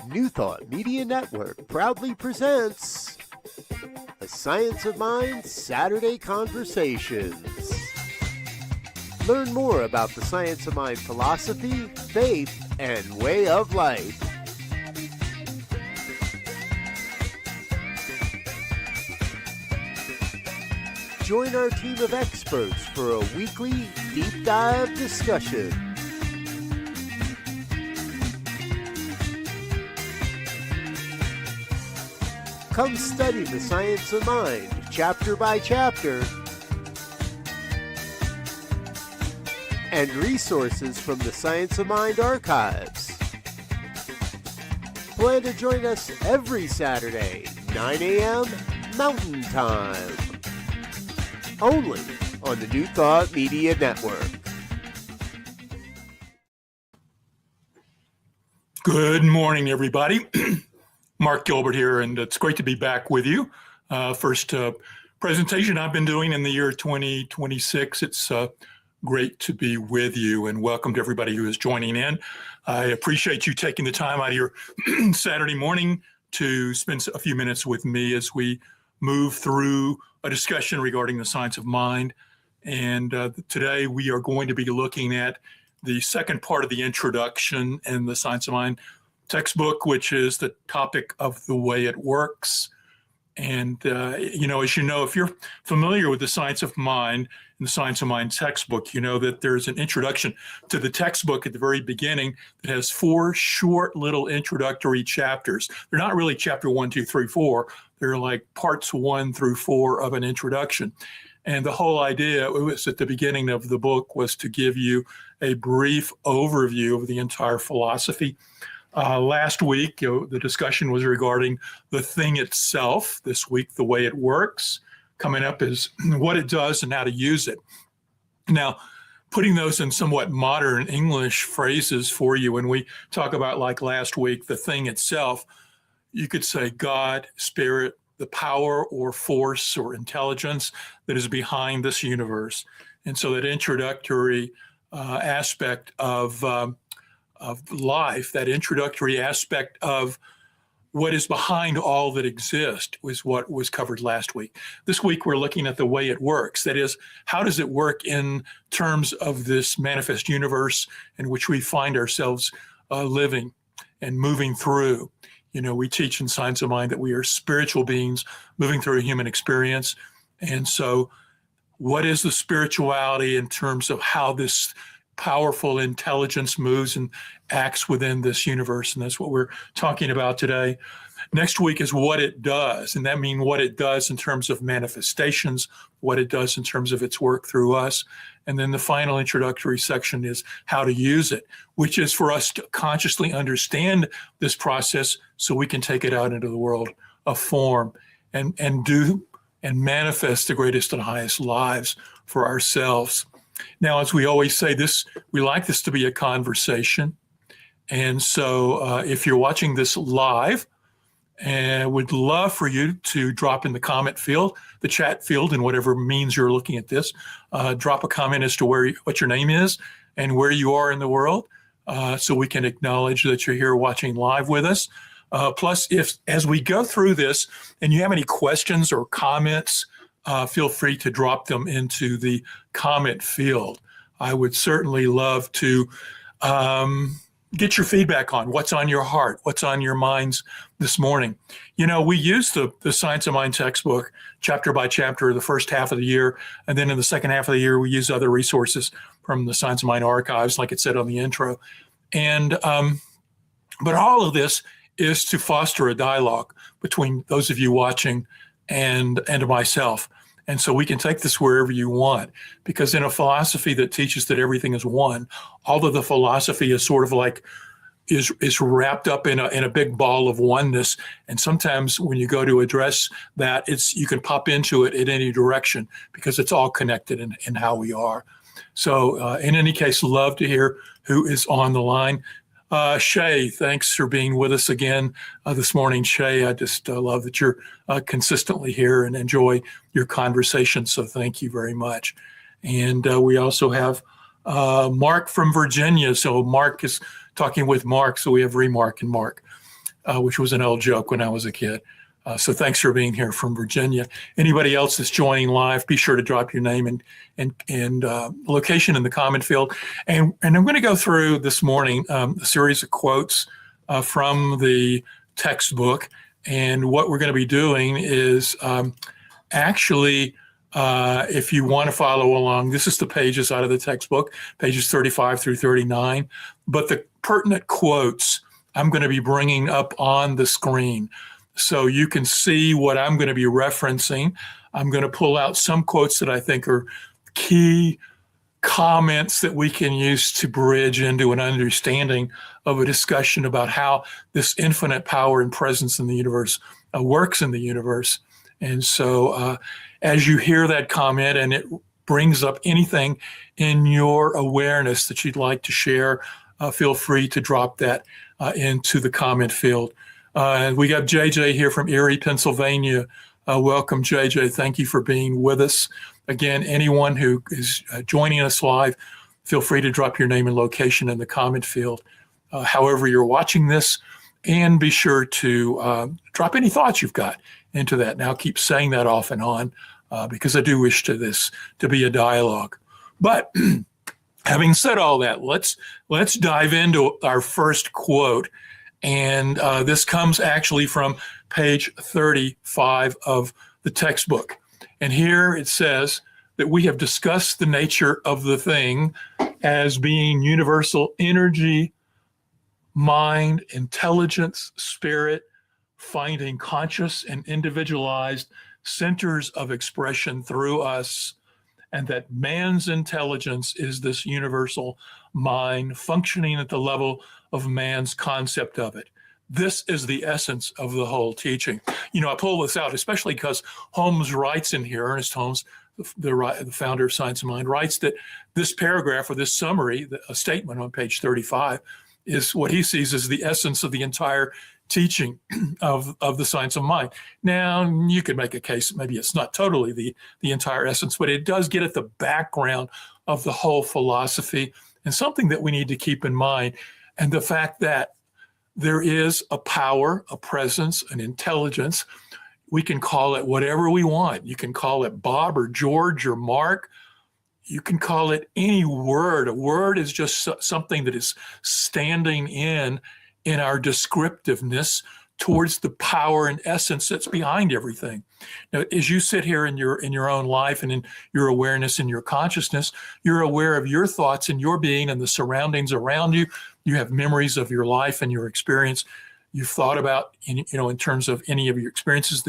New Thought Media Network proudly presents A Science of Mind Saturday Conversations. Learn more about the Science of Mind philosophy, faith, and way of life. Join our team of experts for a weekly deep dive discussion. Come study the science of mind, chapter by chapter, and resources from the Science of Mind archives. Plan to join us every Saturday, 9 a.m. Mountain Time, only on the New Thought Media Network. Good morning, everybody. Mark Gilbert here, and it's great to be back with you. First presentation I've been doing in the year 2026. It's great to be with you, and welcome to everybody who is joining in. I appreciate you taking the time out of your Saturday morning to spend a few minutes with me as we move through a discussion regarding the science of mind. And today we are going to be looking at the second part of the introduction in the Science of Mind textbook, which is the topic of the way it works. And, as you know, if you're familiar with the Science of Mind and the Science of Mind textbook, you know that there's an introduction to the textbook at the very beginning that has 4 short little introductory chapters. They're not really chapter 1, 2, 3, 4. They're like parts 1 through 4 of an introduction. And the whole idea was at the beginning of the book was to give you a brief overview of the entire philosophy. Last week, the discussion was regarding the thing itself. This week, the way it works. Coming up is what it does and how to use it. Now, putting those in somewhat modern English phrases for you, when we talk about, like last week, the thing itself, you could say God, spirit, the power or force or intelligence that is behind this universe. And so that introductory aspect of life, that introductory aspect of what is behind all that exists was what was covered last week. This week, we're looking at the way it works. That is, how does it work in terms of this manifest universe in which we find ourselves living and moving through? You know, we teach in Science of Mind that we are spiritual beings moving through a human experience. And so what is the spirituality in terms of how this powerful intelligence moves and acts within this universe? And that's what we're talking about today. Next week is what it does. And that means what it does in terms of manifestations, what it does in terms of its work through us. And then the final introductory section is how to use it, which is for us to consciously understand this process so we can take it out into the world of form and do and manifest the greatest and highest lives for ourselves. Now, as we always say, we like this to be a conversation. And so if you're watching this live, and would love for you to drop in the comment field, the chat field, in whatever means you're looking at this. Drop a comment as to what your name is and where you are in the world, so we can acknowledge that you're here watching live with us. Plus, as we go through this and you have any questions or comments, feel free to drop them into the comment field. I would certainly love to get your feedback on what's on your heart, what's on your minds this morning. You know, we use the Science of Mind textbook chapter by chapter the first half of the year, and then in the second half of the year, we use other resources from the Science of Mind archives, like it said on the intro. And but all of this is to foster a dialogue between those of you watching and myself. And so we can take this wherever you want, because in a philosophy that teaches that everything is one, although the philosophy is sort of like is wrapped up in a big ball of oneness. And sometimes when you go to address that, you can pop into it in any direction because it's all connected in how we are. So in any case, love to hear who is on the line. Shay, thanks for being with us again this morning. Shay, I just love that you're consistently here and enjoy your conversation. So thank you very much. And we also have Mark from Virginia. So Mark is talking with Mark. So we have Remark and Mark. which was an old joke when I was a kid. So thanks for being here from Virginia. Anybody else that's joining live, be sure to drop your name and location in the comment field. And I'm going to go through this morning a series of quotes from the textbook. And what we're going to be doing is actually, if you want to follow along, this is the pages out of the textbook, pages 35 through 39. But the pertinent quotes I'm going to be bringing up on the screen, so you can see what I'm going to be referencing. I'm going to pull out some quotes that I think are key comments that we can use to bridge into an understanding of a discussion about how this infinite power and presence in the universe works in the universe. And so as you hear that comment and it brings up anything in your awareness that you'd like to share, feel free to drop that into the comment field. We got JJ here from Erie, Pennsylvania. Welcome, JJ. Thank you for being with us. Again, anyone who is joining us live, feel free to drop your name and location in the comment field, however you're watching this, and be sure to drop any thoughts you've got into that. Now, keep saying that off and on because I do wish this to be a dialogue. But having said all that, let's dive into our first quote. And this comes actually from page 35 of the textbook. And here it says that we have discussed the nature of the thing as being universal energy, mind, intelligence, spirit, finding conscious and individualized centers of expression through us, and that man's intelligence is this universal mind functioning at the level of man's concept of it. This is the essence of the whole teaching. You know, I pull this out, especially because Holmes writes in here, Ernest Holmes, the founder of Science of Mind, writes that this paragraph or this summary, a statement on page 35, is what he sees as the essence of the entire teaching of the Science of Mind. Now, you could make a case, maybe it's not totally the entire essence, but it does get at the background of the whole philosophy and something that we need to keep in mind. And the fact that there is a power, a presence, an intelligence. We can call it whatever we want. You can call it Bob or George or Mark. You can call it any word. A word is just something that is standing in our descriptiveness towards the power and essence that's behind everything. Now, as you sit here in your own life and in your awareness and your consciousness, you're aware of your thoughts and your being and the surroundings around you. You have memories of your life and your experience. You've thought about, in terms of any of your experiences,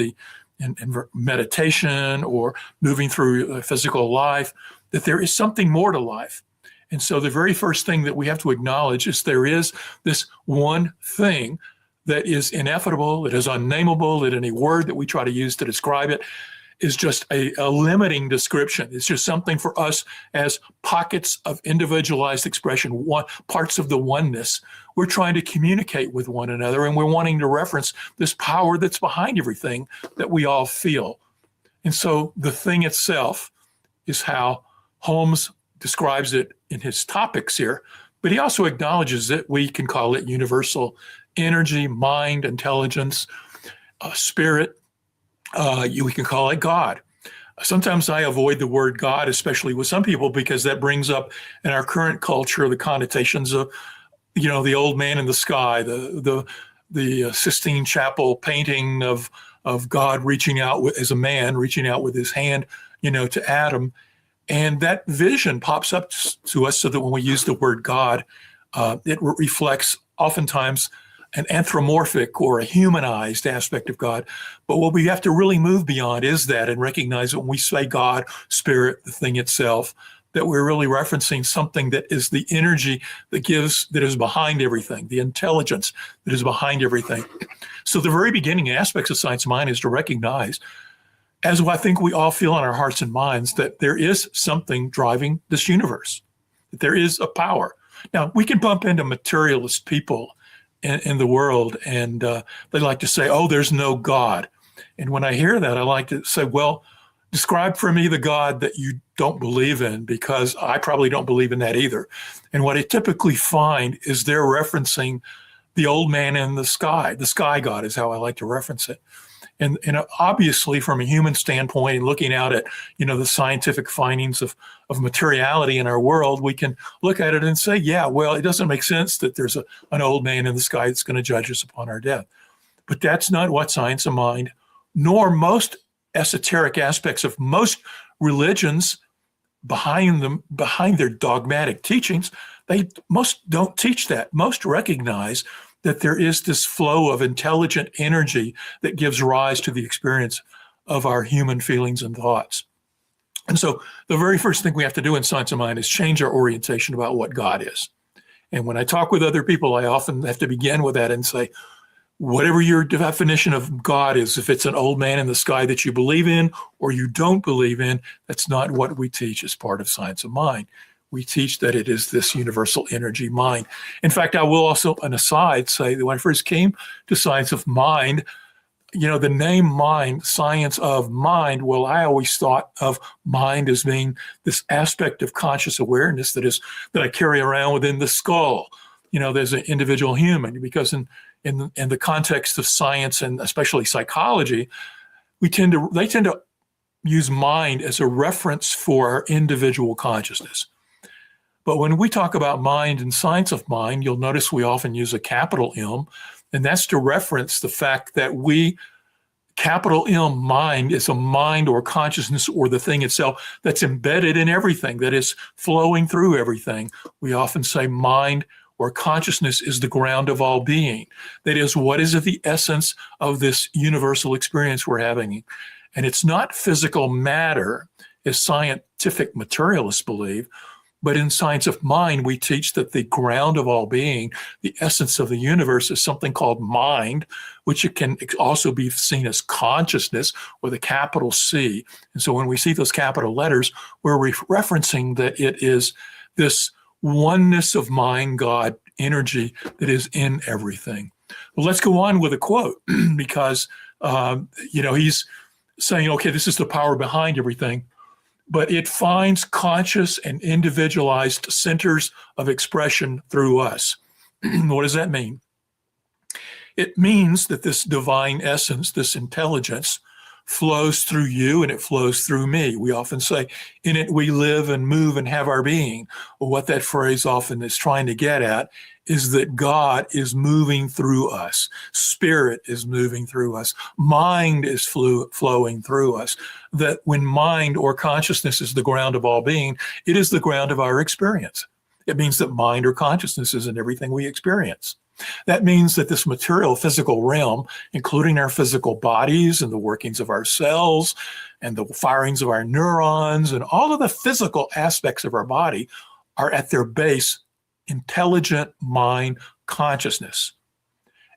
in meditation or moving through physical life, that there is something more to life. And so the very first thing that we have to acknowledge is there is this one thing that is ineffable, that is unnameable, that any word that we try to use to describe it is just a limiting description. It's just something for us as pockets of individualized expression, parts of the oneness. We're trying to communicate with one another, and we're wanting to reference this power that's behind everything that we all feel. And so the thing itself is how Holmes describes it in his topics here, but he also acknowledges that we can call it universal energy, mind, intelligence, spirit. We can call it God. Sometimes I avoid the word God, especially with some people, because that brings up in our current culture the connotations of, the old man in the sky, the Sistine Chapel painting of God reaching out as a man, reaching out with his hand, to Adam. And that vision pops up to us so that when we use the word God, it reflects oftentimes an anthropomorphic or a humanized aspect of God. But what we have to really move beyond is that and recognize that when we say God, spirit, the thing itself, that we're really referencing something that is the energy that is behind everything, the intelligence that is behind everything. So the very beginning aspects of Science of Mind is to recognize, as I think we all feel in our hearts and minds, that there is something driving this universe, that there is a power. Now, we can bump into materialist people in the world, and they like to say, oh, there's no God. And when I hear that, I like to say, well, describe for me the God that you don't believe in, because I probably don't believe in that either. And what I typically find is they're referencing the old man in the sky god is how I like to reference it. And obviously, from a human standpoint, and looking out at the scientific findings of materiality in our world, we can look at it and say, yeah, well, it doesn't make sense that there's an old man in the sky that's going to judge us upon our death. But that's not what science of mind, nor most esoteric aspects of most religions behind their dogmatic teachings, most don't teach that. Most recognize that there is this flow of intelligent energy that gives rise to the experience of our human feelings and thoughts. And so the very first thing we have to do in science of mind is change our orientation about what God is. And when I talk with other people, I often have to begin with that and say, whatever your definition of God is, if it's an old man in the sky that you believe in or you don't believe in, that's not what we teach as part of science of mind. We teach that it is this universal energy mind. In fact, I will also, an aside, say that when I first came to science of mind, the name mind, science of mind, well, I always thought of mind as being this aspect of conscious awareness that I carry around within the skull. There's an individual human, because in the context of science and especially psychology, they tend to use mind as a reference for our individual consciousness. But when we talk about mind and science of mind, you'll notice we often use a capital M, and that's to reference the fact that capital M, mind, is a mind or consciousness or the thing itself that's embedded in everything, that is flowing through everything. We often say mind or consciousness is the ground of all being. That is, what is the essence of this universal experience we're having? And it's not physical matter, as scientific materialists believe, but in science of mind, we teach that the ground of all being, the essence of the universe, is something called mind, which it can also be seen as consciousness with a capital C. And so when we see those capital letters, we're referencing that it is this oneness of mind, God, energy that is in everything. Well, let's go on with a quote, because he's saying, okay, this is the power behind everything, but it finds conscious and individualized centers of expression through us. What does that mean? It means that this divine essence, this intelligence, flows through you and it flows through me. We often say, in it we live and move and have our being. Well, what that phrase often is trying to get at is that God is moving through us. Spirit is moving through us. Mind is flowing through us. That when mind or consciousness is the ground of all being, it is the ground of our experience. It means that mind or consciousness is in everything we experience. That means that this material physical realm, including our physical bodies and the workings of our cells and the firings of our neurons and all of the physical aspects of our body, are at their base intelligent mind consciousness.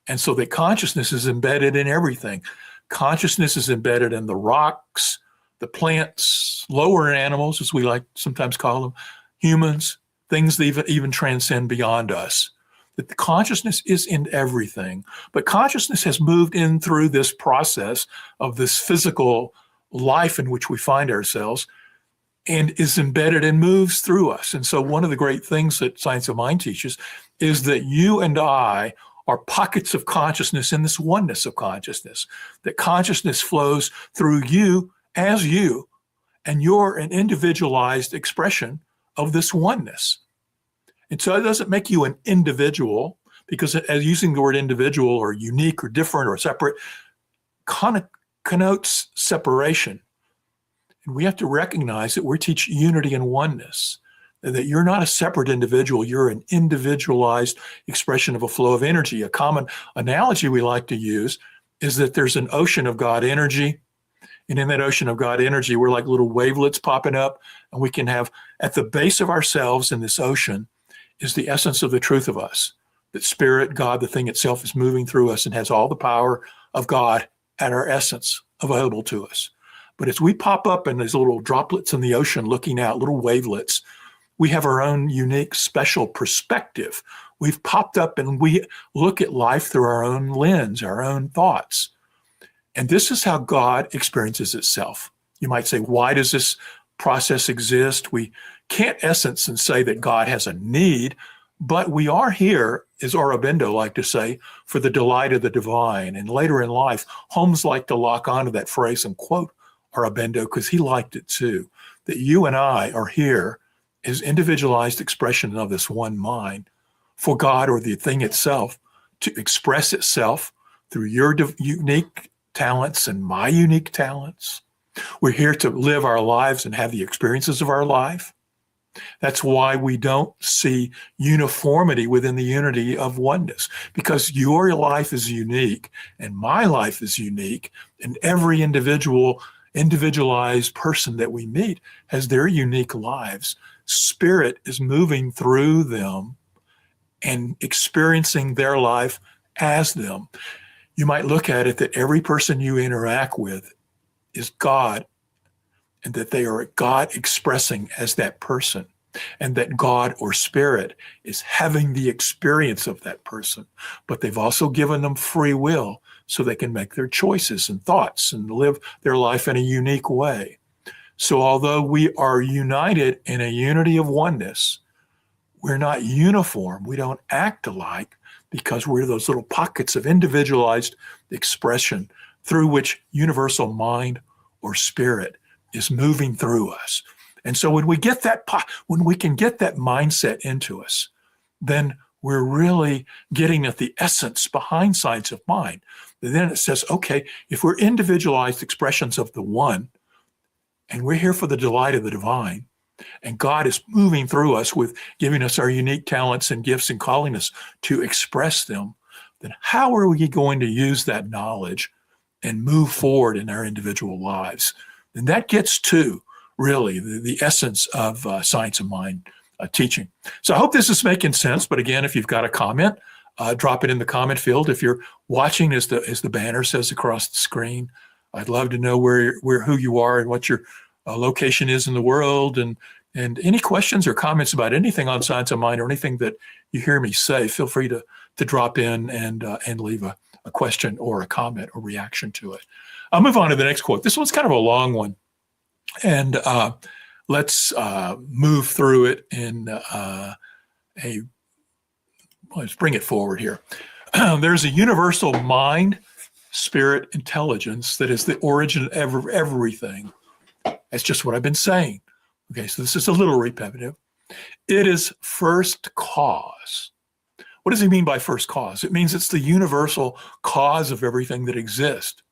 And so the consciousness is embedded in everything. Consciousness is embedded in the rocks, the plants, lower animals, as we like sometimes call them, humans, things that even transcend beyond us. That the consciousness is in everything, but consciousness has moved in through this process of this physical life in which we find ourselves and is embedded and moves through us. And so one of the great things that Science of Mind teaches is that you and I are pockets of consciousness in this oneness of consciousness, that consciousness flows through you as you, and you're an individualized expression of this oneness. And so it doesn't make you an individual, because as using the word individual or unique or different or separate connotes separation. And we have to recognize that we teach unity and oneness, that you're not a separate individual, you're an individualized expression of a flow of energy. A common analogy we like to use is that there's an ocean of God energy, and in that ocean of God energy, we're like little wavelets popping up, and we can have at the base of ourselves in this ocean is the essence of the truth of us, that Spirit, God, the thing itself, is moving through us and has all the power of God at our essence available to us. But as we pop up in these little droplets in the ocean looking out, little wavelets, we have our own unique, special perspective. We've popped up and we look at life through our own lens, our own thoughts. And this is how God experiences itself. You might say, why does this process exist? We can't essence and say that God has a need, But we are here, as Aurobindo liked to say, for the delight of the divine. And later in life, Holmes liked to lock onto that phrase and quote Aurobindo because he liked it too, that you and I are here as individualized expression of this one mind for God or the thing itself to express itself through your unique talents and my unique talents. We're here to live our lives and have the experiences of our life. That's why we don't see uniformity within the unity of oneness, because your life is unique and my life is unique, and every individualized person that we meet has their unique lives. Spirit is moving through them and experiencing their life as them. You might look at it that every person you interact with is God, and that they are God expressing as that person, and that God or Spirit is having the experience of that person. But they've also given them free will so they can make their choices and thoughts and live their life in a unique way. So although we are united in a unity of oneness, we're not uniform. We don't act alike because we're those little pockets of individualized expression through which universal mind or spirit is moving through us. And so when we can get that mindset into us, then we're really getting at the essence behind science of mind. And then it says, okay, if we're individualized expressions of the one, and we're here for the delight of the divine, and God is moving through us with giving us our unique talents and gifts and calling us to express them, then how are we going to use that knowledge and move forward in our individual lives? And that gets to really the essence of science of mind teaching. So I hope this is making sense. But again, if you've got a comment, drop it in the comment field. If you're watching as the banner says across the screen, I'd love to know who you are and what your location is in the world, and any questions or comments about anything on science of mind or anything that you hear me say. Feel free to drop in and leave a question or a comment or reaction to it. I'll move on to the next quote. This one's kind of a long one, and let's move through it in let's bring it forward here. There's a universal mind, spirit, intelligence that is the origin of everything. That's just what I've been saying. Okay, so this is a little repetitive. It is first cause. What does he mean by first cause? It means it's the universal cause of everything that exists.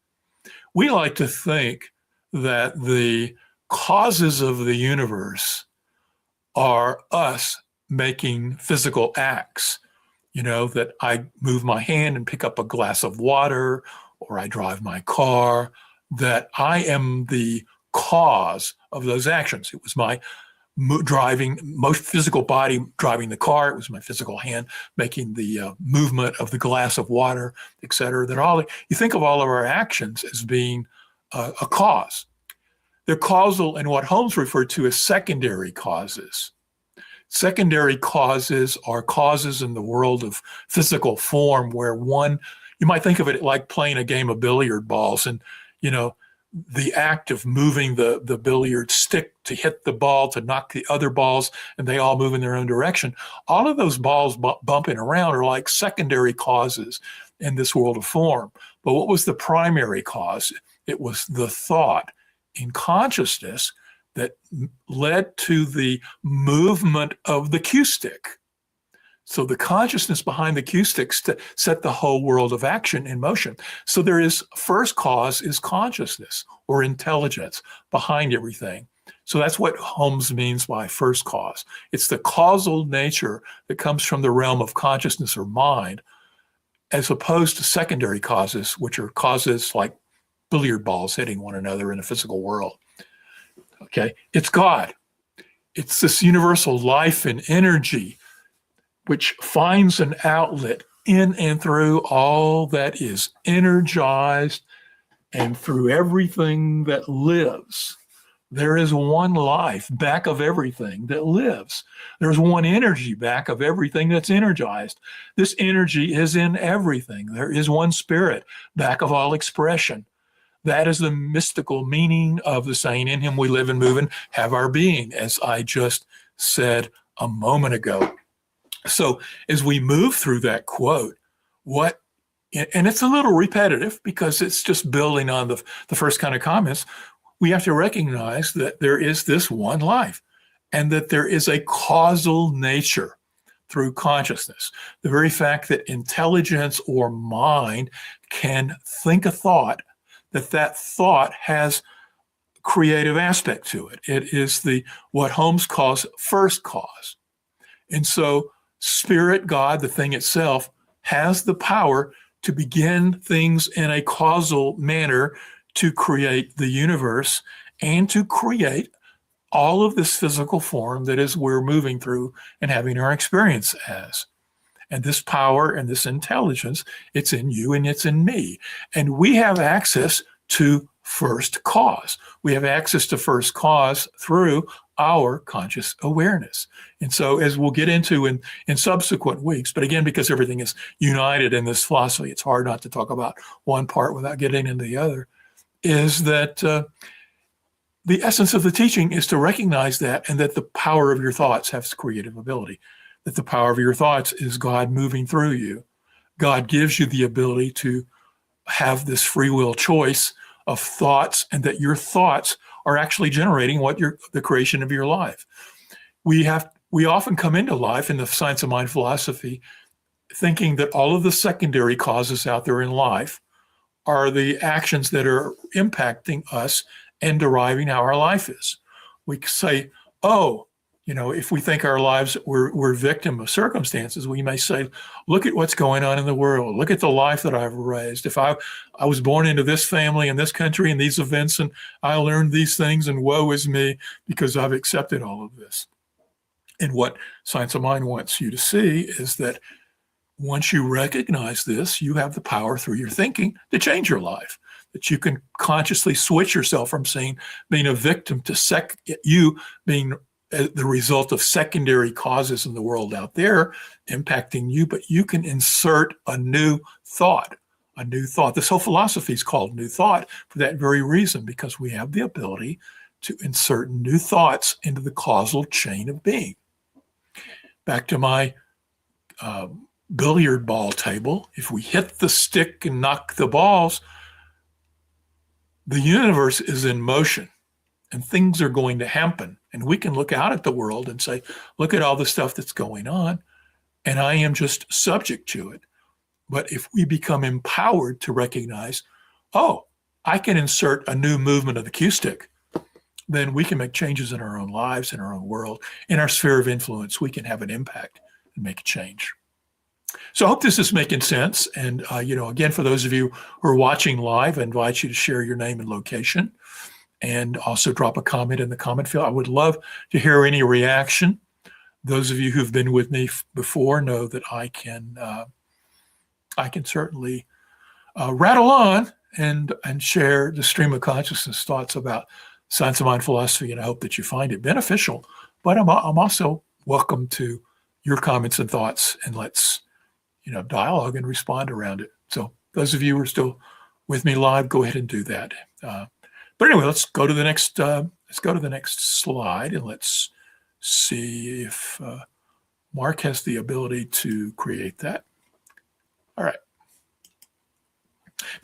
We like to think that the causes of the universe are us making physical acts. You know, that I move my hand and pick up a glass of water, or I drive my car, that I am the cause of those actions. It was my most physical body driving the car. It was my physical hand making the movement of the glass of water, et cetera. You think of all of our actions as being a cause. They're causal in what Holmes referred to as secondary causes. Secondary causes are causes in the world of physical form where you might think of it like playing a game of billiard balls, and, you know, the act of moving the billiard stick to hit the ball, to knock the other balls, and they all move in their own direction. All of those balls bumping around are like secondary causes in this world of form. But what was the primary cause? It was the thought in consciousness that led to the movement of the cue stick. So the consciousness behind the cue sticks to set the whole world of action in motion. So there is first cause is consciousness or intelligence behind everything. So that's what Holmes means by first cause. It's the causal nature that comes from the realm of consciousness or mind, as opposed to secondary causes, which are causes like billiard balls hitting one another in a physical world. Okay, it's God. It's this universal life and energy which finds an outlet in and through all that is energized and through everything that lives. There is one life back of everything that lives. There's one energy back of everything that's energized. This energy is in everything. There is one spirit back of all expression. That is the mystical meaning of the saying, in him we live and move and have our being, as I just said a moment ago. So as we move through that quote, and it's a little repetitive because it's just building on the first kind of comments, we have to recognize that there is this one life and that there is a causal nature through consciousness. The very fact that intelligence or mind can think a thought, that thought has creative aspect to it. It is what Holmes calls first cause. And so spirit, God, the thing itself, has the power to begin things in a causal manner to create the universe and to create all of this physical form that is we're moving through and having our experience as. And this power and this intelligence, it's in you and it's in me. And we have access to first cause. We have access to first cause through our conscious awareness. And so as we'll get into in subsequent weeks, but again, because everything is united in this philosophy, it's hard not to talk about one part without getting into the other, is that the essence of the teaching is to recognize that, and that the power of your thoughts has creative ability, that the power of your thoughts is God moving through you. God gives you the ability to have this free will choice of thoughts, and that your thoughts are actually generating the creation of your life. We often come into life in the science of mind philosophy thinking that all of the secondary causes out there in life are the actions that are impacting us and deriving how our life is. We say, oh, if we think our lives, we're victim of circumstances, we may say, look at what's going on in the world. Look at the life that I've raised. If I was born into this family in this country and these events, and I learned these things, and woe is me because I've accepted all of this. And what Science of Mind wants you to see is that once you recognize this, you have the power through your thinking to change your life. That you can consciously switch yourself from being a victim to you being the result of secondary causes in the world out there impacting you, but you can insert a new thought. This whole philosophy is called New Thought for that very reason, because we have the ability to insert new thoughts into the causal chain of being. Back to my billiard ball table, if we hit the stick and knock the balls, the universe is in motion and things are going to happen. And we can look out at the world and say, look at all the stuff that's going on, and I am just subject to it. But if we become empowered to recognize, oh, I can insert a new movement of the cue stick, then we can make changes in our own lives, in our own world, in our sphere of influence. We can have an impact and make a change. So I hope this is making sense. And, again, for those of you who are watching live, I invite you to share your name and location, and also drop a comment in the comment field. I would love to hear any reaction. Those of you who've been with me before know that I can certainly rattle on and share the stream of consciousness thoughts about science of mind philosophy, and I hope that you find it beneficial. But I'm also welcome to your comments and thoughts, and let's dialogue and respond around it. So those of you who are still with me live, go ahead and do that. But anyway, let's go to the next slide, and let's see if Mark has the ability to create that. All right.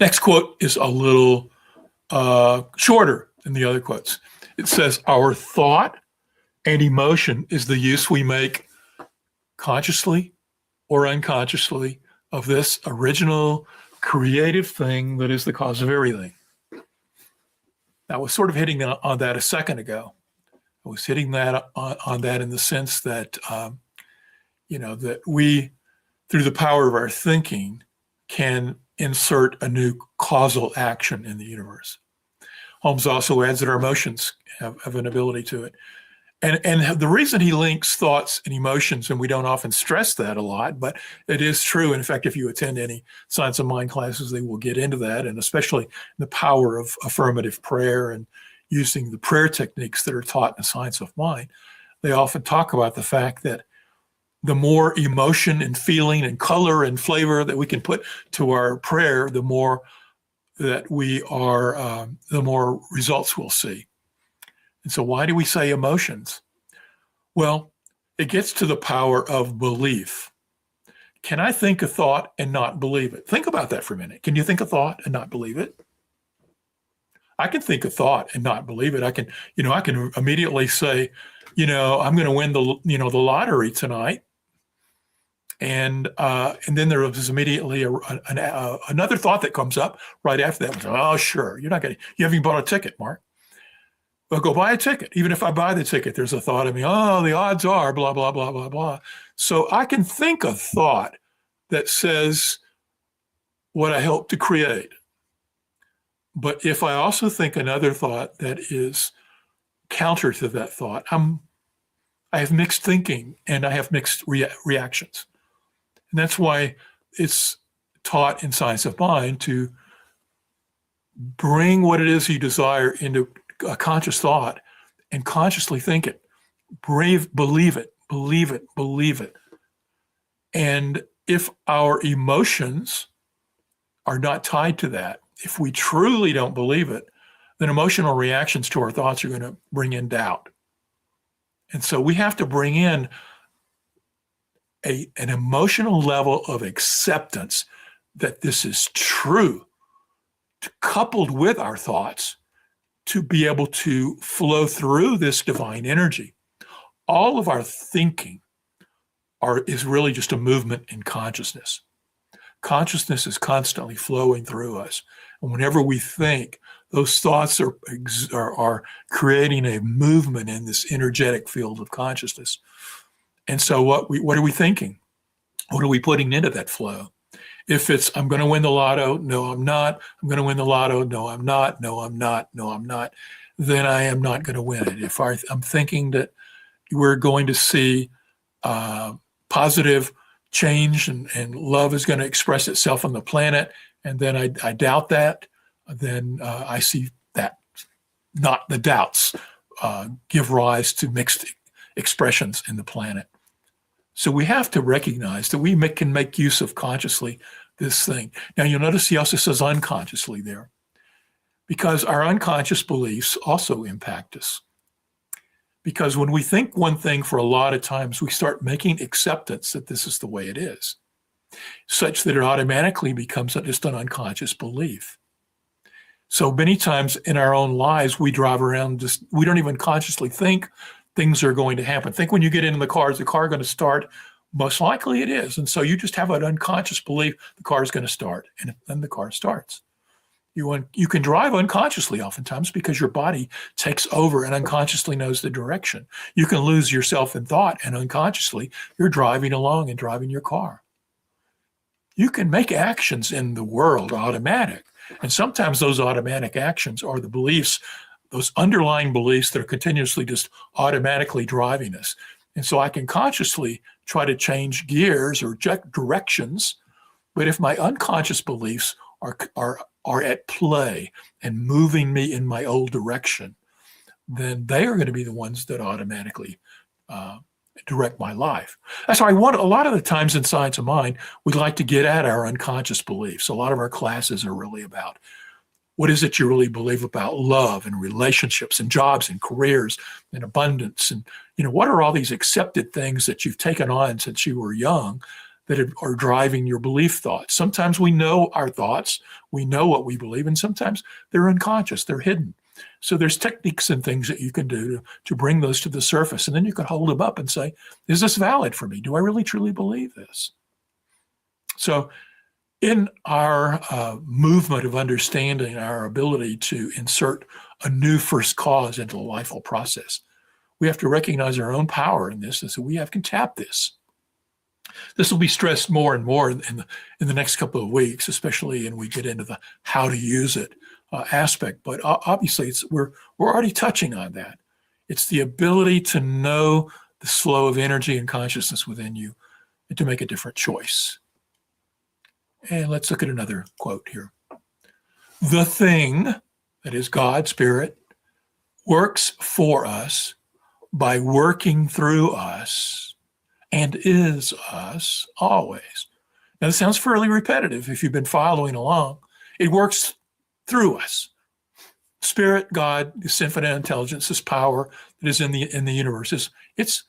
Next quote is a little shorter than the other quotes. It says, our thought and emotion is the use we make consciously or unconsciously of this original creative thing that is the cause of everything. I was sort of hitting on that a second ago. I was hitting that on that in the sense that, that we, through the power of our thinking, can insert a new causal action in the universe. Holmes also adds that our emotions have an ability to it. And the reason he links thoughts and emotions, and we don't often stress that a lot, but it is true. In fact, if you attend any Science of Mind classes, they will get into that, and especially the power of affirmative prayer and using the prayer techniques that are taught in the Science of Mind. They often talk about the fact that the more emotion and feeling and color and flavor that we can put to our prayer, the more that we are, the more results we'll see. And so why do we say emotions? Well, It gets to the power of belief. Can I think a thought and not believe it? Think about that for a minute. Can you think a thought and not believe it? I can think a thought and not believe it. I can immediately say, I'm going to win the lottery tonight. And then there was immediately another thought that comes up right after that. Oh, sure. You haven't even bought a ticket, Mark. Well, go buy a ticket. Even if I buy the ticket, there's a thought of me, oh, the odds are blah, blah, blah, blah, blah. So I can think a thought that says what I hope to create. But if I also think another thought that is counter to that thought, I have mixed thinking and I have mixed reactions. And that's why it's taught in Science of Mind to bring what it is you desire into a conscious thought and consciously think it. Believe it. And if our emotions are not tied to that, if we truly don't believe it, then emotional reactions to our thoughts are going to bring in doubt. And so we have to bring in an emotional level of acceptance that this is true, coupled with our thoughts, to be able to flow through this divine energy. All of our thinking is really just a movement in consciousness. Consciousness is constantly flowing through us. And whenever we think, those thoughts are creating a movement in this energetic field of consciousness. And so what are we thinking? What are we putting into that flow? If it's, I'm going to win the lotto, no, I'm not. I'm going to win the lotto, no, I'm not. No, I'm not. No, I'm not. Then I am not going to win it. If I'm thinking that we're going to see positive change and love is going to express itself on the planet, and then I doubt that, then I see that not the doubts give rise to mixed expressions in the planet. So we have to recognize that we can make use of consciously this thing. Now you'll notice he also says unconsciously there, because our unconscious beliefs also impact us. Because when we think one thing for a lot of times, we start making acceptance that this is the way it is, such that it automatically becomes just an unconscious belief. So many times in our own lives, we drive around, we don't even consciously think things are going to happen. Think when you get into the car, is the car going to start? Most likely it is. And so you just have an unconscious belief the car is going to start, and then the car starts. You can drive unconsciously oftentimes because your body takes over and unconsciously knows the direction. You can lose yourself in thought, and unconsciously you're driving along and driving your car. You can make actions in the world automatic. And sometimes those automatic actions are the beliefs, those underlying beliefs that are continuously just automatically driving us. And so I can consciously try to change gears or directions, but if my unconscious beliefs are at play and moving me in my old direction, then they are going to be the ones that automatically direct my life. That's why a lot of the times in Science of Mind, we like to get at our unconscious beliefs. A lot of our classes are really about what is it you really believe about love and relationships and jobs and careers and abundance, and what are all these accepted things that you've taken on since you were young that are driving your belief thoughts. Sometimes we know our thoughts, we know what we believe, and sometimes they're unconscious, they're hidden. So there's techniques and things that you can do to bring those to the surface, and then you can hold them up and say, is this valid for me? Do I really truly believe this? So in our movement of understanding our ability to insert a new first cause into the lifeful process, we have to recognize our own power in this, and so we can tap this. This will be stressed more and more in the next couple of weeks, especially when we get into the how to use it aspect. But obviously, we're already touching on that. It's the ability to know the flow of energy and consciousness within you and to make a different choice. And let's look at another quote here. The thing, that is God, Spirit, works for us by working through us and is us always. Now, this sounds fairly repetitive if you've been following along. It works through us. Spirit, God, this infinite intelligence, this power that is in the universe, it's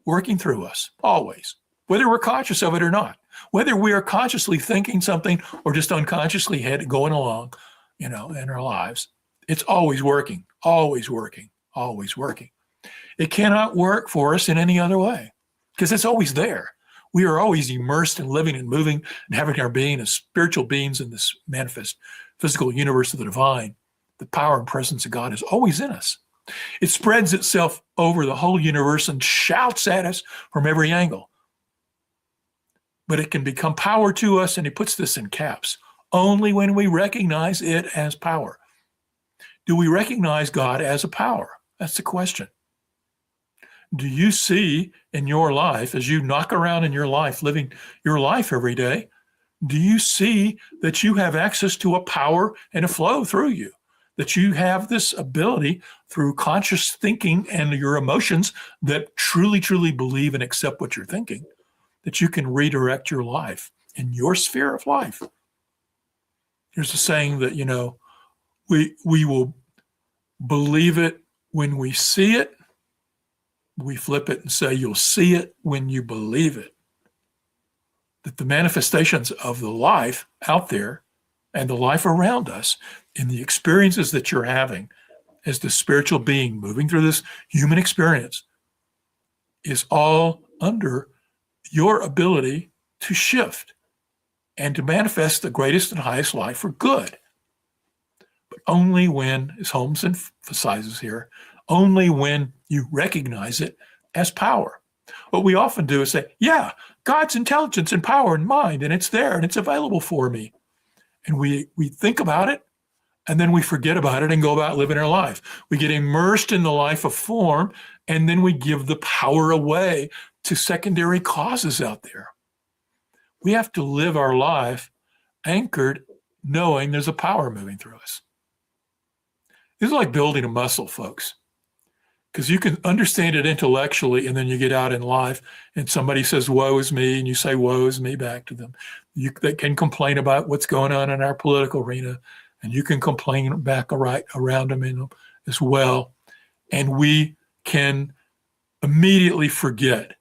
working through us, always, whether we're conscious of it or not, whether we are consciously thinking something or just unconsciously going along, in our lives. It's always working, always working, always working. It cannot work for us in any other way because it's always there. We are always immersed in living and moving and having our being as spiritual beings in this manifest physical universe of the divine. The power and presence of God is always in us. It spreads itself over the whole universe and shouts at us from every angle. But it can become power to us, and he puts this in caps, only when we recognize it as power. Do we recognize God as a power? That's the question. Do you see in your life, as you knock around in your life, living your life every day, do you see that you have access to a power and a flow through you? That you have this ability through conscious thinking and your emotions that truly, truly believe and accept what you're thinking, that you can redirect your life in your sphere of life. There's a saying that, we will believe it when we see it. We flip it and say, you'll see it when you believe it. That the manifestations of the life out there and the life around us in the experiences that you're having as the spiritual being moving through this human experience is all under your ability to shift and to manifest the greatest and highest life for good. But only when, as Holmes emphasizes here, only when you recognize it as power. What we often do is say, yeah, God's intelligence and power and mind, and it's there and it's available for me. And we think about it, and then we forget about it and go about living our life. We get immersed in the life of form, and then we give the power away to secondary causes out there. We have to live our life anchored, knowing there's a power moving through us. This is like building a muscle, folks, because you can understand it intellectually, and then you get out in life and somebody says, woe is me, and you say, woe is me back to them. They can complain about what's going on in our political arena, and you can complain back around them as well. And we can immediately forget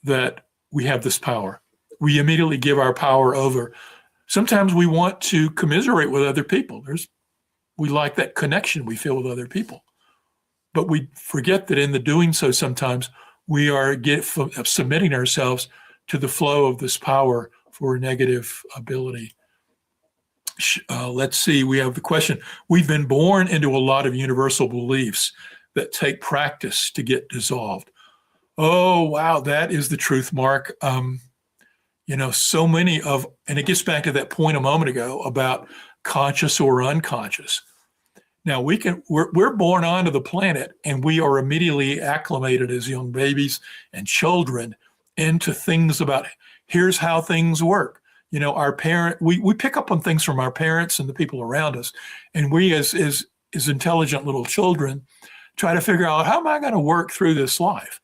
that we have this power. We immediately give our power over. Sometimes we want to commiserate with other people. We like that connection we feel with other people. But we forget that in the doing so, sometimes we are submitting ourselves to the flow of this power for negative ability. Let's see, we have the question. We've been born into a lot of universal beliefs that take practice to get dissolved. Oh, wow, that is the truth, Mark. So many and it gets back to that point a moment ago about conscious or unconscious. Now we're born onto the planet, and we are immediately acclimated as young babies and children into things about here's how things work. We pick up on things from our parents and the people around us, and we as intelligent little children try to figure out, how am I going to work through this life?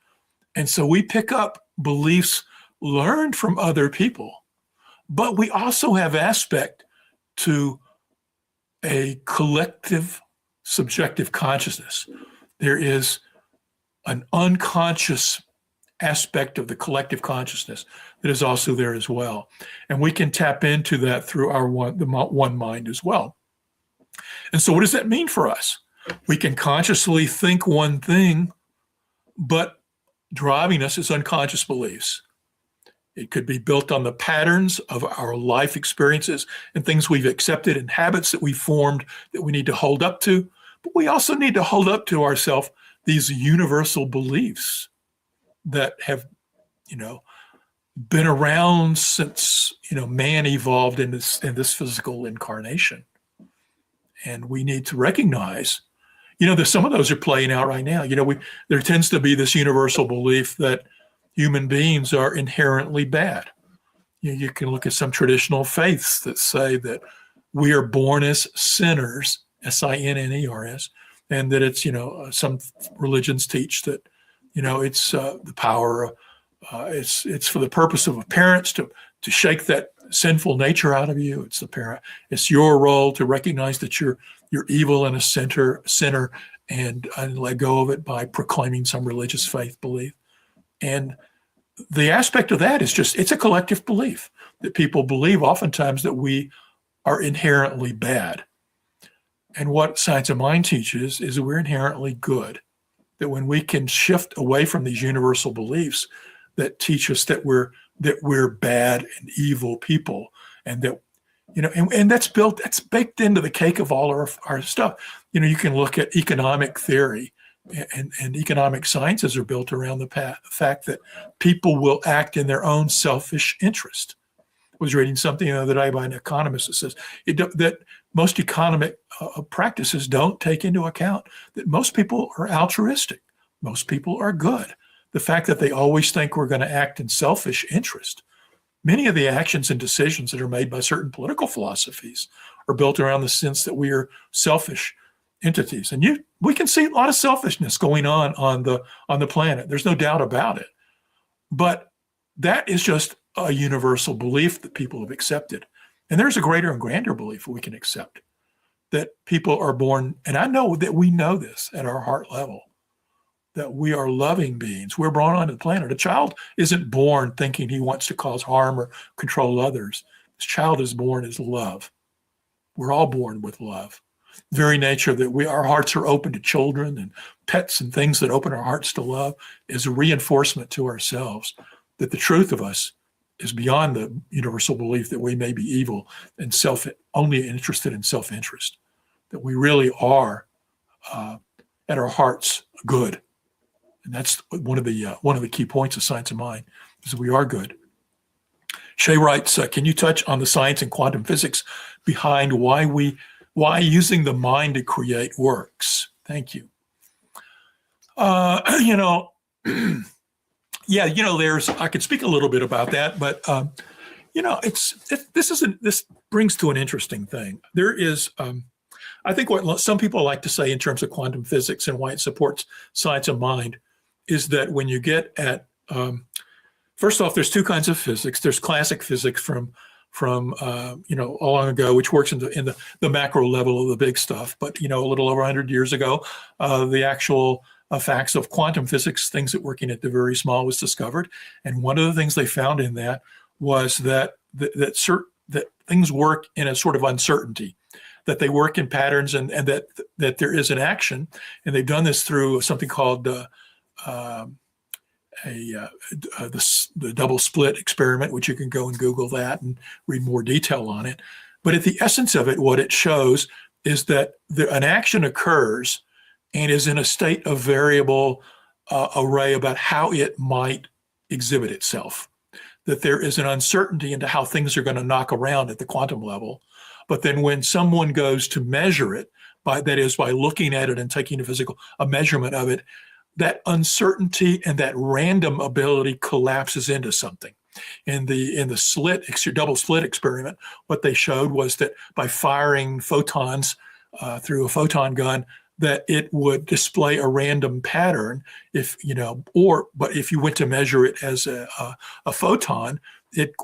And so we pick up beliefs learned from other people, but we also have aspect to a collective subjective consciousness. There is an unconscious aspect of the collective consciousness that is also there as well. And we can tap into that through our one mind as well. And so what does that mean for us? We can consciously think one thing, but driving us is unconscious beliefs. It could be built on the patterns of our life experiences and things we've accepted and habits that we formed that we need to hold up to. But we also need to hold up to ourselves these universal beliefs that have, been around since, man evolved in this physical incarnation. And we need to recognize, that some of those are playing out right now. There tends to be this universal belief that human beings are inherently bad. You can look at some traditional faiths that say that we are born as sinners, sinners, and that it's, some religions teach that, it's the power, it's for the purpose of parents to shake that sinful nature out of you. It's the parent. It's your role to recognize that you're evil and a sinner and let go of it by proclaiming some religious faith belief. And the aspect of that is just, it's a collective belief that people believe oftentimes that we are inherently bad. And what Science of Mind teaches is that we're inherently good, that when we can shift away from these universal beliefs that teach us that we're bad and evil people, and that, and that's baked into the cake of all our stuff. You can look at economic theory, and economic sciences are built around the fact that people will act in their own selfish interest. I was reading something the other day by an economist that says that most economic practices don't take into account that most people are altruistic. Most people are good. The fact that they always think we're going to act in selfish interest. Many of the actions and decisions that are made by certain political philosophies are built around the sense that we are selfish entities. And we can see a lot of selfishness going on the planet. There's no doubt about it. But that is just a universal belief that people have accepted. And there's a greater and grander belief we can accept, that people are born, and I know that we know this at our heart level, that we are loving beings. We're born onto the planet. A child isn't born thinking he wants to cause harm or control others. This child is born as love. We're all born with love. The very nature that our hearts are open to children and pets and things that open our hearts to love is a reinforcement to ourselves that the truth of us is beyond the universal belief that we may be evil and only interested in self-interest, that we really are at our hearts good. And that's one of the key points of Science of Mind, is that we are good. Shay writes, can you touch on the science and quantum physics behind why using the mind to create works? Thank you. I could speak a little bit about that, but this brings to an interesting thing. There is, I think what some people like to say in terms of quantum physics and why it supports Science of Mind is that when you get at, first off, there's two kinds of physics. There's classic physics from long ago, which works in the macro level of the big stuff. But a little over 100 years ago, the actual facts of quantum physics, things that working at the very small, was discovered. And one of the things they found in that was that things work in a sort of uncertainty, that they work in patterns, and that there is an action. And they've done this through something called the double split experiment, which you can go and Google that and read more detail on it. But at the essence of it, what it shows is that an action occurs and is in a state of variable array about how it might exhibit itself. That there is an uncertainty into how things are going to knock around at the quantum level. But then when someone goes to measure it, by looking at it and taking a measurement of it, that uncertainty and that random ability collapses into something. In the double slit experiment, what they showed was that by firing photons through a photon gun, that it would display a random pattern but if you went to measure it as a photon, it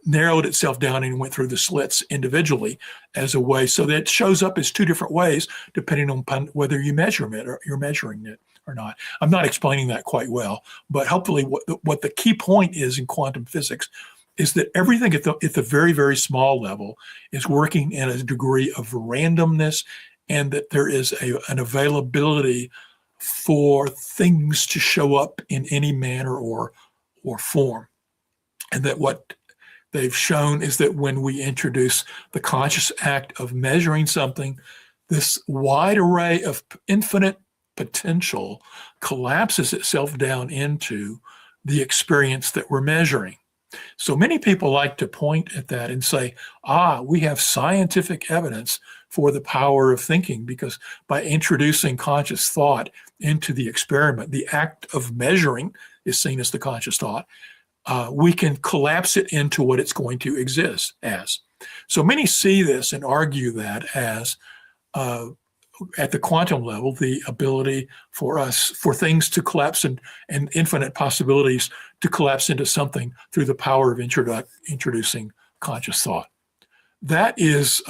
narrowed itself down and went through the slits individually as a way, so that it shows up as two different ways depending on whether you measure it or you're measuring it or not. I'm not explaining that quite well, but hopefully what the key point is in quantum physics is that everything at the very, very small level is working in a degree of randomness, and that there is an availability for things to show up in any manner or form. And that what they've shown is that when we introduce the conscious act of measuring something, this wide array of infinite potential collapses itself down into the experience that we're measuring. So many people like to point at that and say, we have scientific evidence for the power of thinking, because by introducing conscious thought into the experiment, the act of measuring is seen as the conscious thought, we can collapse it into what it's going to exist as. So many see this and argue that as, at the quantum level, the ability for things to collapse and infinite possibilities to collapse into something through the power of introducing conscious thought. That is,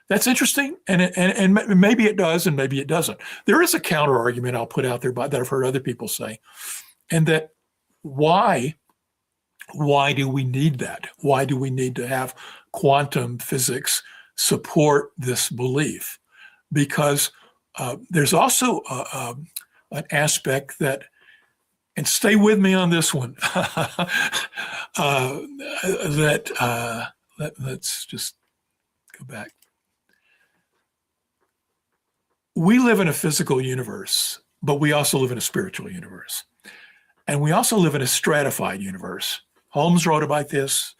that's interesting, and maybe it does, and maybe it doesn't. There is a counter argument I'll put out there that I've heard other people say, and that why do we need that? Why do we need to have quantum physics support this belief? Because there's also an aspect that, and stay with me on this one, let's just go back. We live in a physical universe, but we also live in a spiritual universe. And we also live in a stratified universe. Holmes wrote about this.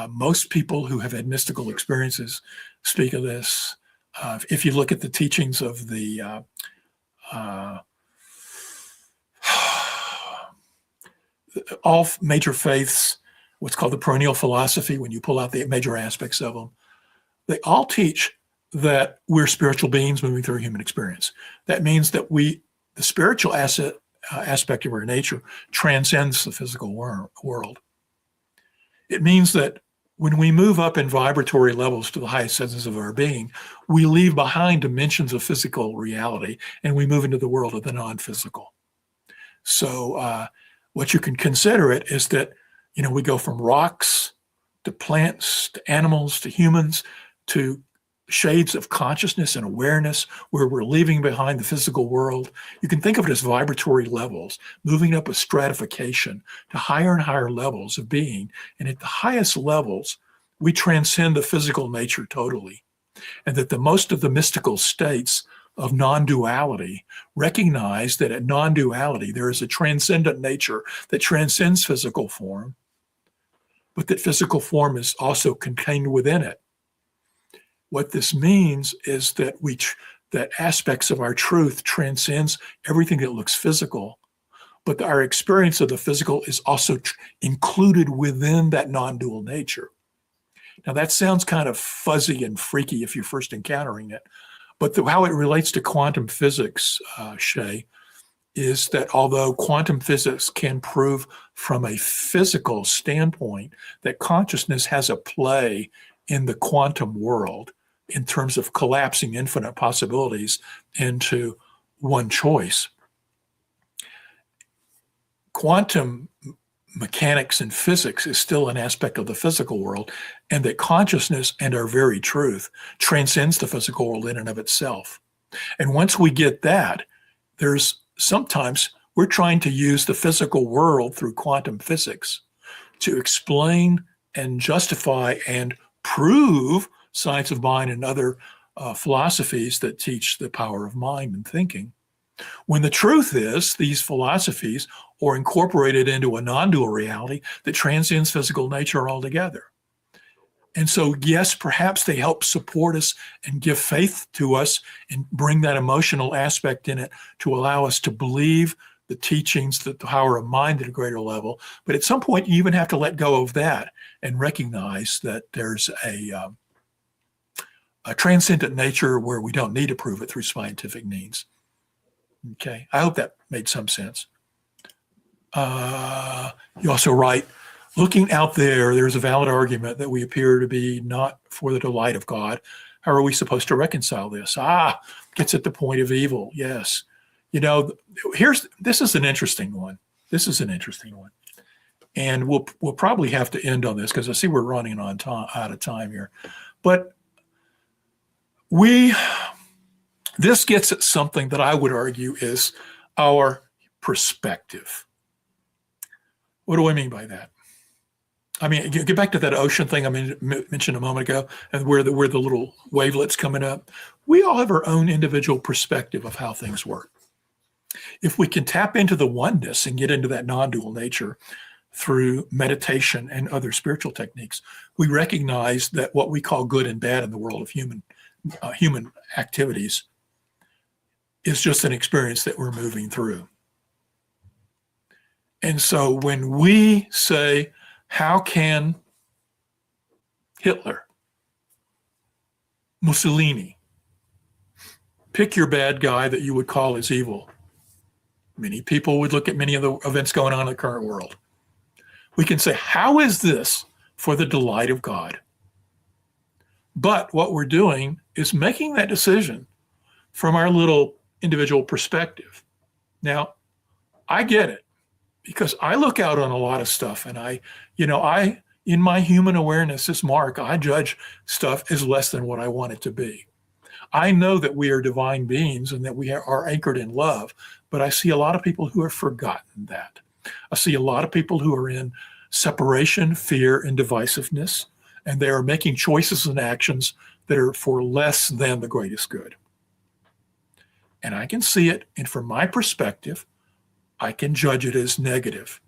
Most people who have had mystical experiences speak of this. If you look at the teachings of the all major faiths, what's called the perennial philosophy, when you pull out the major aspects of them, they all teach that we're spiritual beings moving through a human experience. That means that the spiritual aspect of our nature transcends the physical world. It means that when we move up in vibratory levels to the highest senses of our being, we leave behind dimensions of physical reality and we move into the world of the non-physical. So what you can consider it is that, we go from rocks to plants to animals to humans to shades of consciousness and awareness where we're leaving behind the physical world. You can think of it as vibratory levels, moving up a stratification to higher and higher levels of being. And at the highest levels, we transcend the physical nature totally. And that most of the mystical states of non-duality recognize that at non-duality, there is a transcendent nature that transcends physical form, but that physical form is also contained within it. What this means is that that aspects of our truth transcends everything that looks physical, but our experience of the physical is also included within that non-dual nature. Now that sounds kind of fuzzy and freaky if you're first encountering it, but how it relates to quantum physics, Shay, is that although quantum physics can prove from a physical standpoint that consciousness has a play in the quantum world, in terms of collapsing infinite possibilities into one choice. Quantum mechanics and physics is still an aspect of the physical world, and that consciousness and our very truth transcends the physical world in and of itself. And once we get that, sometimes we're trying to use the physical world through quantum physics to explain and justify and prove science of mind and other philosophies that teach the power of mind and thinking. When the truth is, these philosophies are incorporated into a non-dual reality that transcends physical nature altogether. And so, yes, perhaps they help support us and give faith to us and bring that emotional aspect in it to allow us to believe the teachings, the power of mind at a greater level. But at some point, you even have to let go of that and recognize that there's a transcendent nature where we don't need to prove it through scientific means. Okay, I hope that made some sense. You also write, looking out there's a valid argument that we appear to be not for the delight of God. How are we supposed to reconcile this? Gets at the point of evil. Yes. This is an interesting one. And we'll probably have to end on this because I see we're running out of time here. But this gets at something that I would argue is our perspective. What do I mean by that? I mean, get back to that ocean thing I mentioned a moment ago, and where the little wavelets coming up. We all have our own individual perspective of how things work. If we can tap into the oneness and get into that non-dual nature through meditation and other spiritual techniques, we recognize that what we call good and bad in the world of human activities is just an experience that we're moving through. And so when we say, how can Hitler, Mussolini, pick your bad guy that you would call as evil? Many people would look at many of the events going on in the current world. We can say, how is this for the delight of God? But what we're doing is making that decision from our little individual perspective. Now, I get it. because I look out on a lot of stuff, and I, in my human awareness as Mark, I judge stuff as less than what I want it to be. I know that we are divine beings and that we are anchored in love, but I see a lot of people who have forgotten that. I see a lot of people who are in separation, fear, and divisiveness, and they are making choices and actions that are for less than the greatest good. And I can see it, and from my perspective, I can judge it as negative.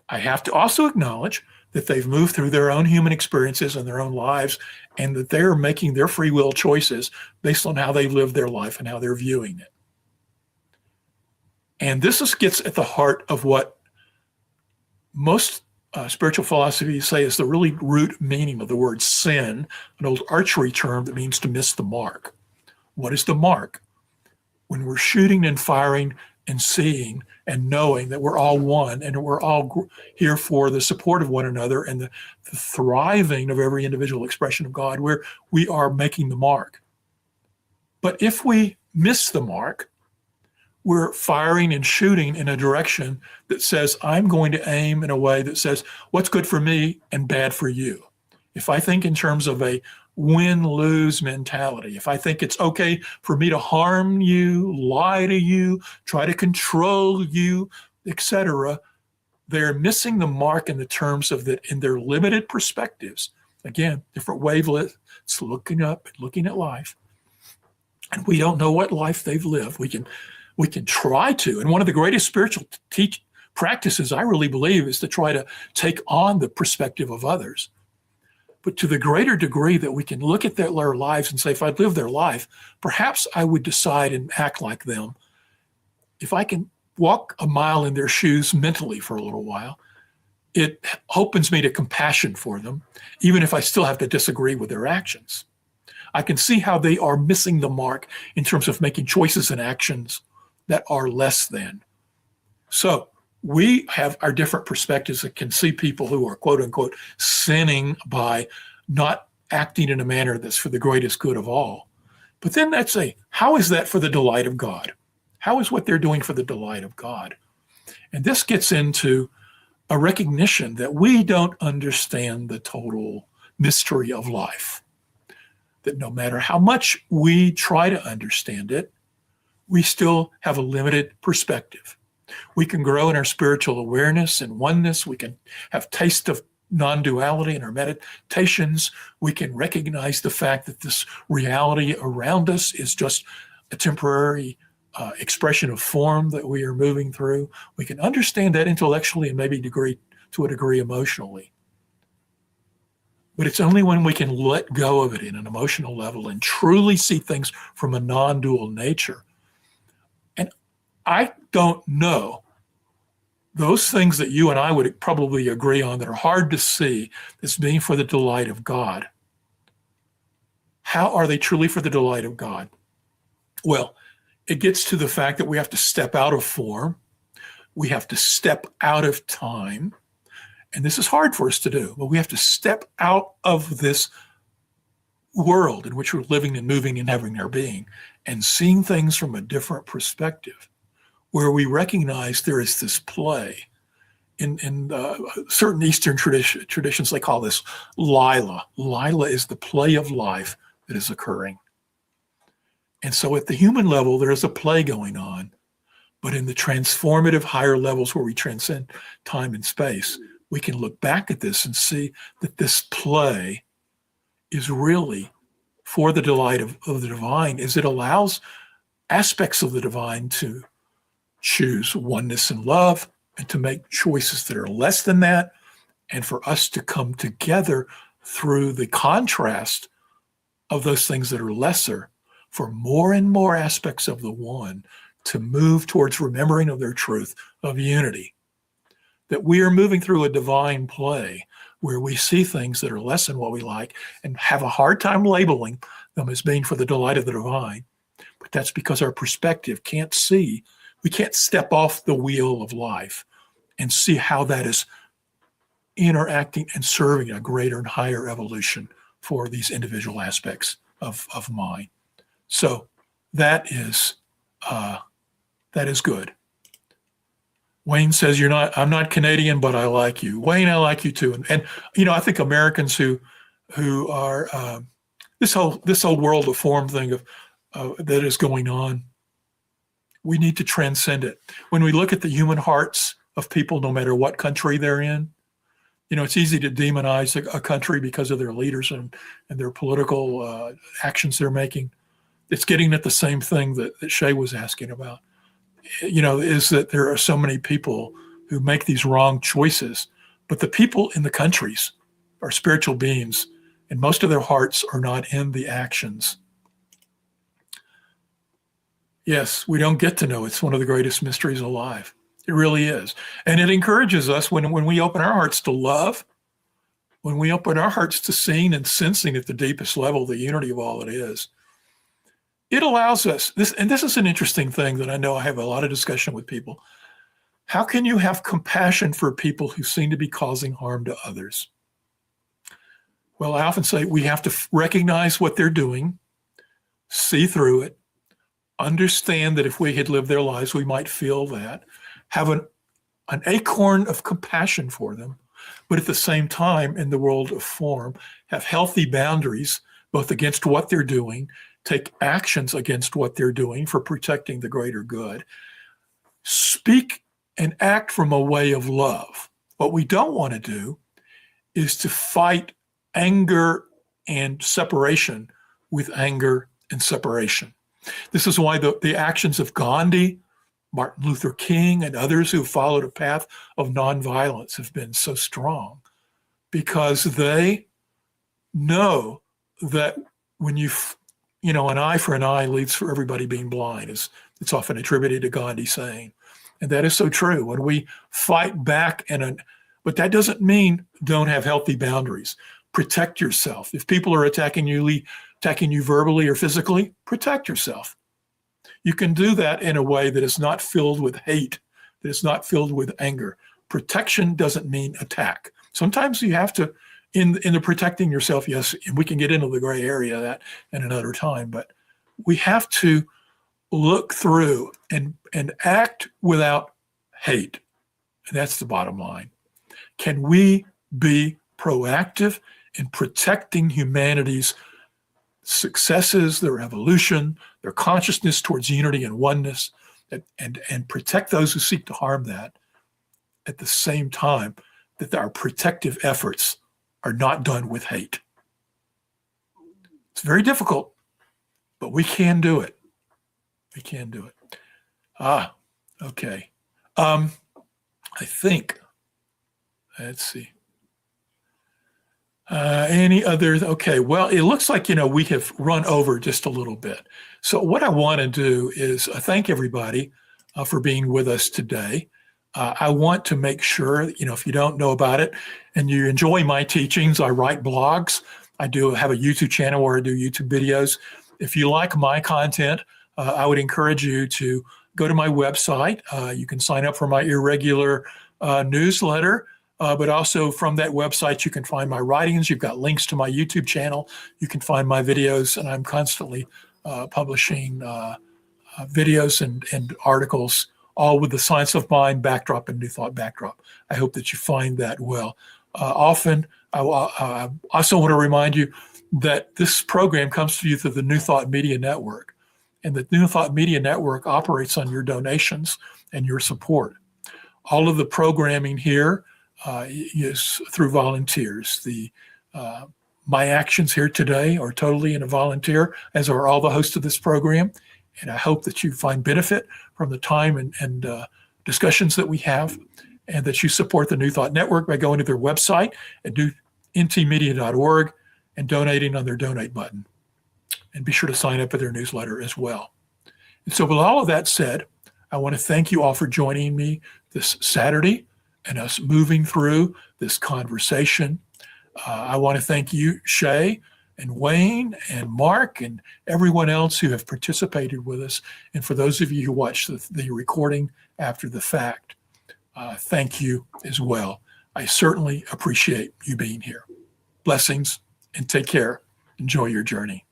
I have to also acknowledge that they've moved through their own human experiences and their own lives, and that they're making their free will choices based on how they've lived their life and how they're viewing it. And this gets at the heart of what most spiritual philosophies say is the really root meaning of the word sin, an old archery term that means to miss the mark. What is the mark? When we're shooting and firing and seeing and knowing that we're all one and we're all here for the support of one another and the thriving of every individual expression of God, where we are making the mark. But if we miss the mark, we're firing and shooting in a direction that says, I'm going to aim in a way that says, what's good for me and bad for you. If I think in terms of a win-lose mentality, if I think it's okay for me to harm you, lie to you, try to control you, etc., they're missing the mark in the terms of that in their limited perspectives. Again, different wavelengths, looking up and looking at life. And we don't know what life they've lived. We can try to. And one of the greatest spiritual practices, I really believe, is to try to take on the perspective of others. But to the greater degree that we can look at their lives and say, if I'd lived their life, perhaps I would decide and act like them. If I can walk a mile in their shoes mentally for a little while, it opens me to compassion for them, even if I still have to disagree with their actions. I can see how they are missing the mark in terms of making choices and actions that are less than. So we have our different perspectives that can see people who are, quote unquote, sinning by not acting in a manner that's for the greatest good of all. But then how is that for the delight of God? How is what they're doing for the delight of God? And this gets into a recognition that we don't understand the total mystery of life. That no matter how much we try to understand it, we still have a limited perspective. We can grow in our spiritual awareness and oneness. We can have taste of non-duality in our meditations. We can recognize the fact that this reality around us is just a temporary expression of form that we are moving through. We can understand that intellectually and maybe to a degree emotionally. But it's only when we can let go of it in an emotional level and truly see things from a non-dual nature. And I don't know those things that you and I would probably agree on that are hard to see as being for the delight of God. How are they truly for the delight of God? Well, it gets to the fact that we have to step out of form. We have to step out of time. And this is hard for us to do, but we have to step out of this world in which we're living and moving and having our being and seeing things from a different perspective, where we recognize there is this play. In certain Eastern traditions, they call this Lila. Lila is the play of life that is occurring. And so at the human level, there is a play going on, but in the transformative higher levels where we transcend time and space, we can look back at this and see that this play is really for the delight of the divine, as it allows aspects of the divine to choose oneness and love and to make choices that are less than that, and for us to come together through the contrast of those things that are lesser for more and more aspects of the one to move towards remembering of their truth of unity. That we are moving through a divine play where we see things that are less than what we like and have a hard time labeling them as being for the delight of the divine. But that's because our perspective can't see. We can't step off the wheel of life and see how that is interacting and serving a greater and higher evolution for these individual aspects of mind. So that is good. Wayne says, I'm not Canadian, but I like you. Wayne, I like you too. And I think Americans who are, this whole world of form thing that is going on, we need to transcend it. When we look at the human hearts of people, no matter what country they're in, it's easy to demonize a country because of their leaders and their political actions they're making. It's getting at the same thing that Shay was asking about. Is that there are so many people who make these wrong choices, but the people in the countries are spiritual beings, and most of their hearts are not in the actions. Yes, we don't get to know. It's one of the greatest mysteries alive. It really is. And it encourages us when we open our hearts to love, when we open our hearts to seeing and sensing at the deepest level the unity of all it is. It allows us, this is an interesting thing that I know I have a lot of discussion with people. How can you have compassion for people who seem to be causing harm to others? Well, I often say we have to recognize what they're doing, see through it, understand that if we had lived their lives, we might feel that, have an acorn of compassion for them, but at the same time, in the world of form, have healthy boundaries, both against what they're doing, take actions against what they're doing for protecting the greater good, speak and act from a way of love. What we don't want to do is to fight anger and separation with anger and separation. This is why the actions of Gandhi, Martin Luther King, and others who followed a path of nonviolence have been so strong, because they know that when an eye for an eye leads for everybody being blind, as it's often attributed to Gandhi saying. And that is so true. When we fight back, but that doesn't mean don't have healthy boundaries. Protect yourself. If people are attacking you verbally or physically, protect yourself. You can do that in a way that is not filled with hate, that is not filled with anger. Protection doesn't mean attack. Sometimes you have to, in the protecting yourself, yes, we can get into the gray area of that at another time, but we have to look through and act without hate. And that's the bottom line. Can we be proactive in protecting humanity's successes, their evolution, their consciousness towards unity and oneness, and protect those who seek to harm that, at the same time that our protective efforts are not done with hate? It's very difficult, but we can do it. We can do it. Okay. I think, let's see. Any others? Okay, well, it looks like, we have run over just a little bit. So what I want to do is thank everybody for being with us today. I want to make sure, if you don't know about it and you enjoy my teachings, I write blogs. I do have a YouTube channel where I do YouTube videos. If you like my content, I would encourage you to go to my website. You can sign up for my irregular newsletter. But also from that website, you can find my writings. You've got links to my YouTube channel. You can find my videos, and I'm constantly publishing videos and articles, all with the science of mind backdrop and new thought backdrop. I hope that you find that well. Often, I also want to remind you that this program comes to you through the New Thought Media Network, and the New Thought Media Network operates on your donations and your support. All of the programming here is through volunteers. My actions here today are totally in a volunteer, as are all the hosts of this program. And I hope that you find benefit from the time and discussions that we have, and that you support the New Thought Network by going to their website at ntmedia.org and donating on their donate button. And be sure to sign up for their newsletter as well. And so with all of that said, I want to thank you all for joining me this Saturday and us moving through this conversation. I want to thank you, Shay, and Wayne, and Mark, and everyone else who have participated with us. And for those of you who watch the recording after the fact, thank you as well. I certainly appreciate you being here. Blessings, and take care. Enjoy your journey.